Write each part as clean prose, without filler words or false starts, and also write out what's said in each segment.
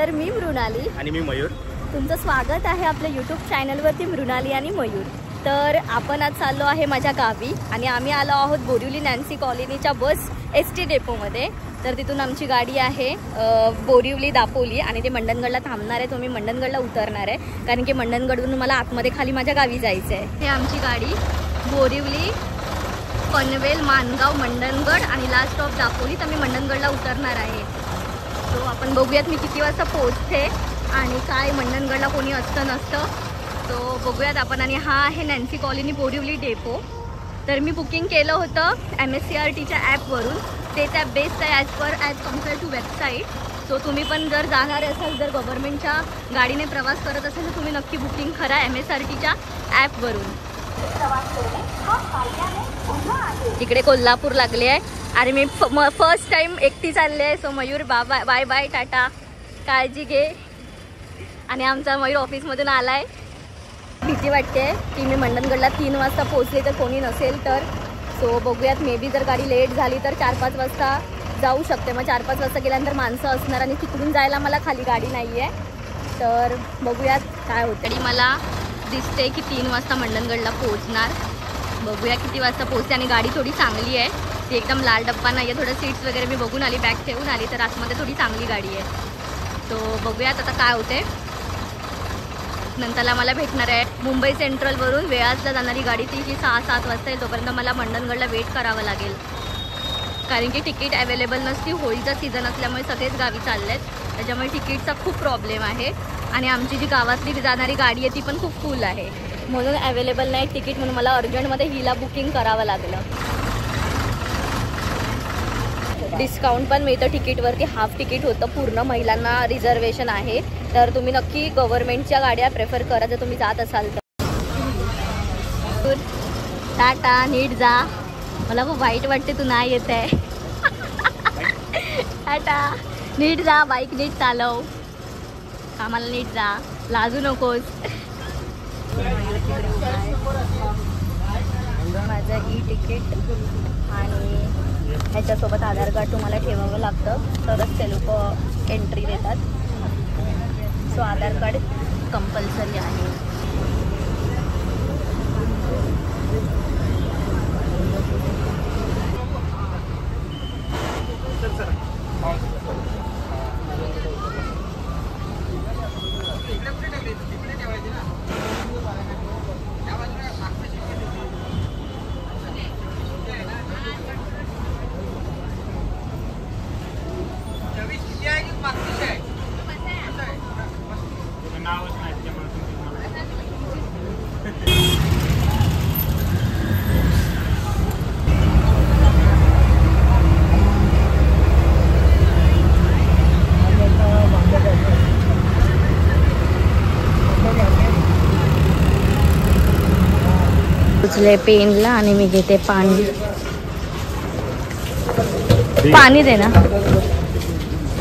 तर मी मृणाली आणि मी मयूर. तुमचं स्वागत आहे आपल्या यूट्यूब चॅनलवरती मृणाली आणि मयूर. तर आपण आज चाललो आहे माझ्या गावी आणि आम्ही आलो आहोत बोरिवली नॅन्सी कॉलनीच्या बस ST डेपोमध्ये. तर तिथून आमची गाडी आहे बोरिवली दापोली आणि ते मंडणगडला थांबणार आहे. तुम्ही मंडणगडला उतरणार आहे कारण की मंडणगडवरून मला आतमध्ये खाली माझ्या गावी जायचं आहे. हे आमची गाडी बोरिवली पनवेल मानगाव मंडणगड आणि लास्ट स्टॉप दापोली. तर मी मंडणगडला उतरणार आहे. सो आपण बघूयात मी किती वाजता पोहोचते आणि काय मंडणगडला कोणी असतं नसतं. तो बघूयात आपण. आणि हा आहे नॅन्सी कॉलनी बोरिवली डेपो. तर मी बुकिंग केलं होतं MSCRTच्या ॲपवरून. तेच ॲप बेस्ट आहे as compare to website. So तुम्ही पण जर जाणार असाल, जर गव्हर्नमेंटच्या गाडीने प्रवास करत असाल तर तुम्ही नक्की बुकिंग करा MSRTच्या ॲपवरून. इकडे कोल्हापूर लागले आहे आणि मी फर्स्ट टाइम एकटी चालले आहे. So Mayur bye bye tata, काळजी घे. आणि आमचा मयूर ऑफिसमधून आलाय. भीती वाटते की मी मंडणगडला 3 वाजता पोहोचले तर कोणी नसेल तर. सो बघूयात, मे बी जर गाडी लेट झाली तर 4-5 वाजता जाऊ शकते. मग 4-5 वाजता गेल्यानंतर माणसं असणार आणि तिकडून जायला मला खाली गाडी नाही आहे. तर बघूयात काय होतं. आणि मला दिसते की 3 वाजता मंडणगडला पोहोचणार. बघूया किती वाजता पोहोचते. आणि गाडी थोडी चांगली आहे, ती एकदम लाल डब्बा नाही आहे. थोडं सीट्स वगैरे मी बघून आली, बॅग ठेवून आली. तर आतमध्ये थोडी चांगली गाडी आहे. तो बघूयात आता काय होते. नंतरला मला भेटणार आहे मुंबई सेंट्रलवरून वेळासला जाणारी गाडी, ती जी 6-7 वाजता येईल. तोपर्यंत मला मंडणगडला वेट करावं लागेल कारण की तिकीट अवेलेबल नसती. होळीचा सीझन असल्यामुळे सगळेच गावी चालले आहेत, त्याच्यामुळे तिकीटचा खूप प्रॉब्लेम आहे. आणि आमची जी गावातली जाणारी गाडी आहे ती पण खूप फुल आहे, म्हणून अवेलेबल नाही तिकीट. म्हणून मला अर्जंटमध्ये हिला बुकिंग करावं लागलं. डिस्काउंट पण मिळतं तिकीटवरती. हाफ तिकीट होतं, पूर्ण महिलांना रिझर्वेशन आहे. तर तुम्ही नक्की गव्हर्नमेंटच्या गाड्या प्रेफर करा जर तुम्ही जात असाल तर. टाटा, नीट जा. मला खूप वाईट वाटते तू नाही येत आहे. टाटा, नीट जा. बाईक नीट चालव, कामाला नीट जा, लाजू नकोस. माझं तिकीट आणि ह्याच्यासोबत आधार कार्ड तुम्हाला ठेवावं लागतं, तरच ते लोक एंट्री देतात. सो आधार कार्ड कंपल्सरी आहे. पेनला आणि मी घेते पाणी. पाणी दे ना.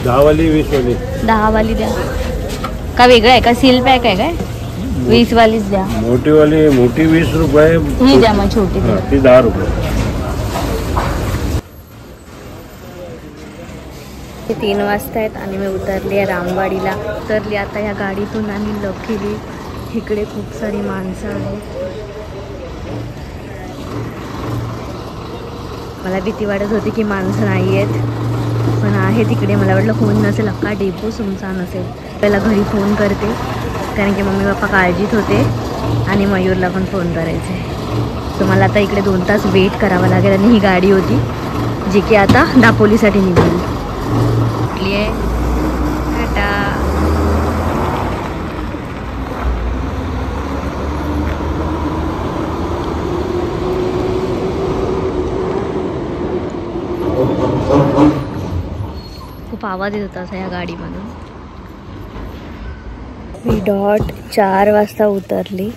10 वाली 20 वाली. 10 वाली द्या. का वेगळं आहे का? सील पॅक आहे काय? 20 वालीच द्या. मोठी वाली, मोठी 20 रुपये. ही द्या मग छोटी द्या. ती 10 रुपये. 3 वाजता आहेत आणि मी उतरली आहे रामवाडीला. उतरली आता या गाडीतून आणि लखीली इकडे खूप सारी माणसं आहेत. मला भीती वाटत होती की माणसं नाही आहेत, पण आहे तिकडे. मला वाटलं फोन नसेल, अख्खा डेपो सुनसान नसेल. पहिला घरी फोन करते कारण की मम्मी पप्पा काळजीत होते आणि मयूरला पण फोन करायचे. सो मला आता इकडे 2 तास वेट करावं लागेल. आणि ही गाडी होती जी की आता दापोलीसाठी निघाली. कुठली आहे? टाटा. खूप आवाज येत होता या गाडीमधून. मी 4 वाजता उतरली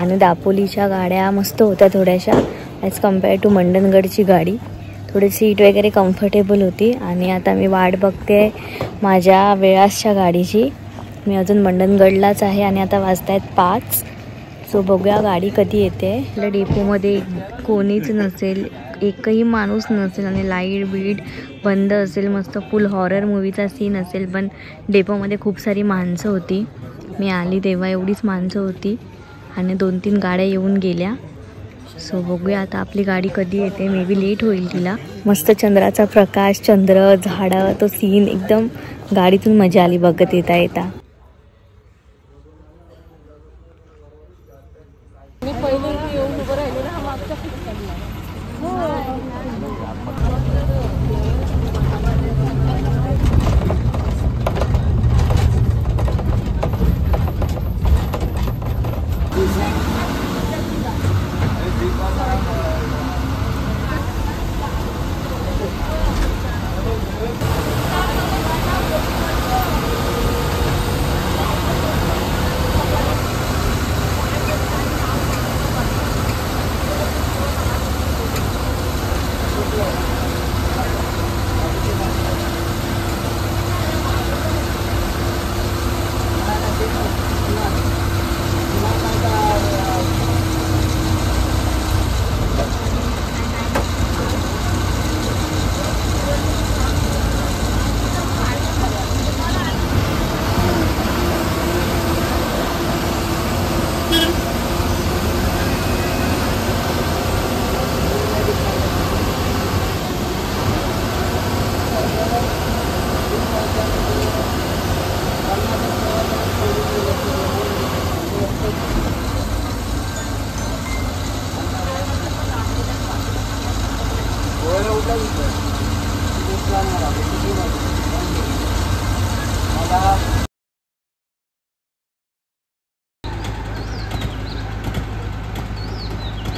आणि दापोलीच्या गाड्या मस्त होत्या थोड्याशा ॲज कम्पेअर टू मंडणगडची गाडी. थोडी सीट वगैरे कम्फर्टेबल होती. आणि आता मी वाट बघते माझ्या वेळासच्या गाडीची. मी अजून मंडणगडलाच आहे आणि आता वाजत आहेत 5. सो बघूया गाडी कधी येते. आपल्या डेपोमध्ये कोणीच नसेल एकही माणूस नसेल आणि लाईट बीट बंद असेल, मस्त फुल हॉरर मूवीचा सीन असेल. पण डेपोमध्ये खूप सारी माणसं होती. मी आली तेव्हा एवढीच माणसं होती आणि 2-3 गाड्या येऊन गेल्या. सो बघूया आता आपली गाडी कधी येते. मे बी लेट होईल तिला. मस्त चंद्राचा प्रकाश, चंद्र, झाडं, तो सीन एकदम गाडीतून मजा आली बघत येता येता. मी पहिले येऊन उभं राहिले ना, हा मागचा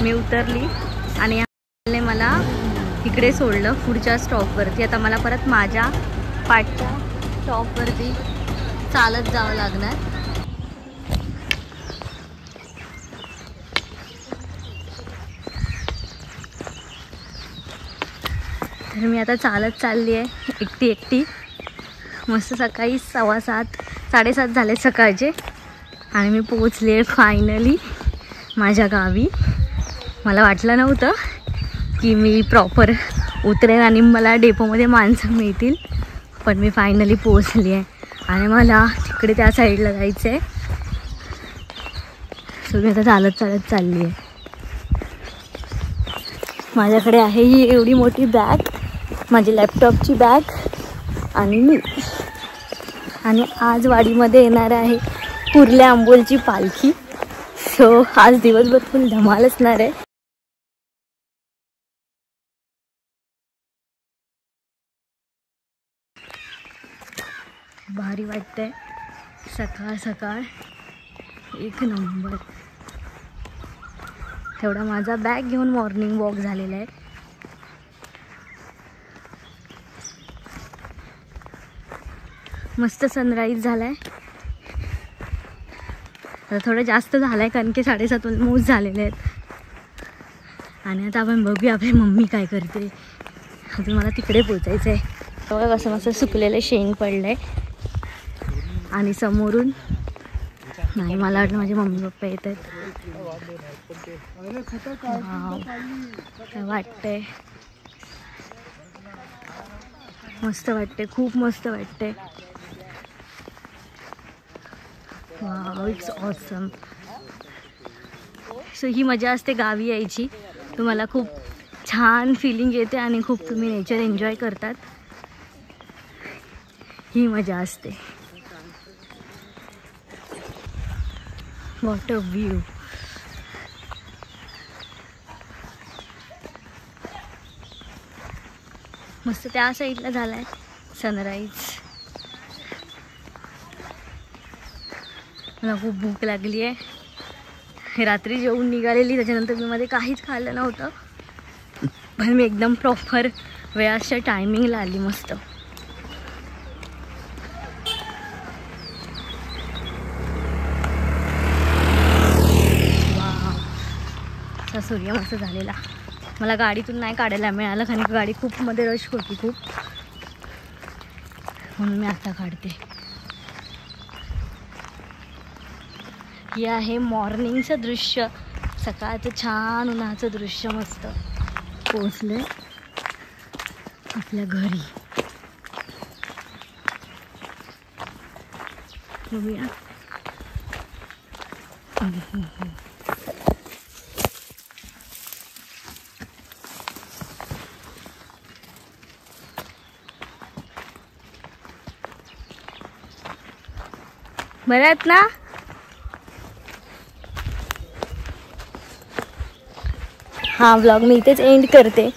मी उतरली आणि मला इकडे सोडलं पुढच्या स्टॉपवरती. आता मला परत माझ्या पाठच्या स्टॉपवरती चालत जावं लागणार. तर मी आता चालत चालली आहे एकटी. मस्त सकाळी 7:15 7:30 झाले सकाळचे आणि मी पोहोचले आहे फायनली माझ्या गावी. मला वाटलं नव्हतं की मी प्रॉपर उतरेन आणि मला डेपोमध्ये माणसं मिळतील, पण मी फायनली पोहोचली आहे आणि मला तिकडे त्या साईडला जायचं आहे. सो मी आता चालत चालली आहे. माझ्याकडे आहे ही एवढी मोठी बॅग, माझी लॅपटॉपची बॅग आणि मी. आणि आज वाडीमध्ये येणार आहे कुर्ल्या आंबोलची पालखी. सो आज दिवसभर फुल धमाल असणार आहे. भारी वाटतंय. सकाळ सकाळ एक नंबर. तेवढा माझा बॅग घेऊन मॉर्निंग वॉक झालेला आहे. मस्त सनराईज झालाय. आता थोडं जास्त झालाय कारण की 7:30 ऑलमोस्ट झालेले आहेत. आणि आता आपण बघूया आपली मम्मी काय करते. अजून मला तिकडे पोचायचं आहे. तेव्हा कसं मस्त सुकलेलं शेंग पडलंय आणि समोरून नाही, मला वाटलं माझे मम्मी पप्पा येत आहेत. काय वाटतंय, मस्त वाटते, खूप मस्त वाटते. Wow, it's awesome. सो ही मजा असते गावी यायची. तुम्हाला खूप छान फिलिंग येते आणि खूप तुम्ही नेचर एन्जॉय करतात. ही मजा असते. What a view. मस्त त्या साईडला झालाय सनराईज. मला खूप भूक लागली आहे. रात्री जेवून निघालेली, त्याच्यानंतर मी मध्ये काहीच खाल्लं नव्हतं, पण मी एकदम प्रॉपर वेळाच्या टायमिंगला आली. मस्त वा, सूर्य मस्त झालेला. मला गाडीतून नाही काढायला मिळालं कारण की गाडी खूप मध्ये रश होती खूप, म्हणून मी आता काढते. हे आहे मॉर्निंगचं दृश्य, सकाळचं छान उन्हाचं दृश्य. मस्त पोहोचलोय आपल्या घरी. बघूया. बरं आहेत ना? हा व्लॉग मी इथेच एंड करते.